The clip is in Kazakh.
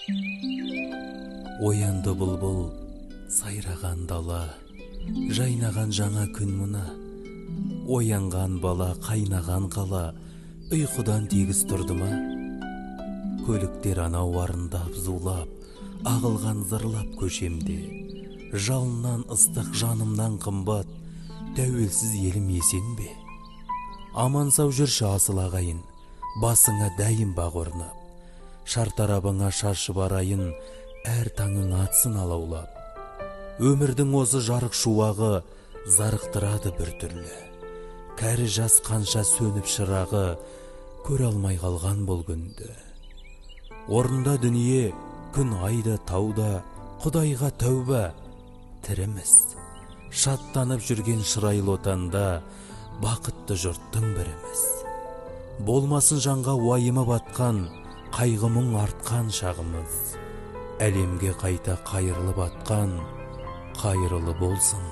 Оянды бұлбұл, сайраған дала, жайнаған жаңа күн мұна. Оянған бала, қайнаған қала, ұйқыдан тегіс тұрды ма? Көліктер анау арындап, зулап, ағылған зырлап көшемде. Жалыннан ыстық, жанымнан қымбат, тәуелсіз елім есен бе? Аман сау жүрші асыл ағайын, басыңа дәйім бақ орнап. Шартарабыңа шаршы барайын, әр таңың атсын алаулап. Өмірдің осы жарық шуағы зарықтырады бір түрлі. Кәрі жас қанша сөніп шырағы, көре алмай қалған бұл күнді. Орында дүние, күн айда тауда, Құдайға тәуба, тіріміз. Шаттанып жүрген шырайлы отанда, бақытты жұрттың біріміз. Болмасын жанға уайымы батқан, қайғымың артқан шағымыз. Әлемге қайта қайырлы батқан, қайырлы болсын